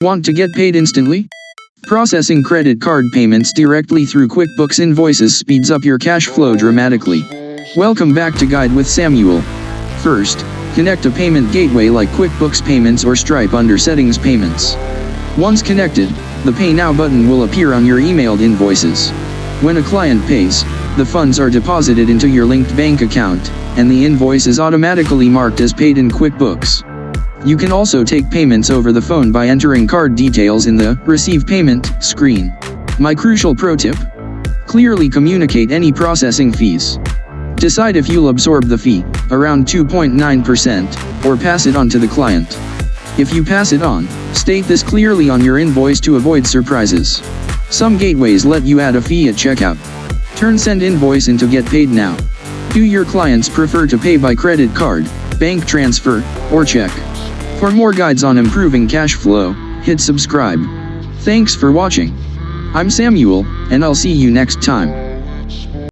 Want to get paid instantly? Processing credit card payments directly through QuickBooks Invoices speeds up your cash flow dramatically. Welcome back to Guide with Samuel. First, connect a payment gateway like QuickBooks Payments or Stripe under Settings Payments. Once connected, the Pay Now button will appear on your emailed invoices. When a client pays, the funds are deposited into your linked bank account, and the invoice is automatically marked as paid in QuickBooks. You can also take payments over the phone by entering card details in the Receive Payment screen. My crucial pro tip: clearly communicate any processing fees. Decide if you'll absorb the fee, around 2.9%, or pass it on to the client. If you pass it on, state this clearly on your invoice to avoid surprises. Some gateways let you add a fee at checkout. Turn Send Invoice into Get Paid Now. Do your clients prefer to pay by credit card, bank transfer, or check? For more guides on improving cash flow, hit subscribe. Thanks for watching. I'm Samuel, and I'll see you next time.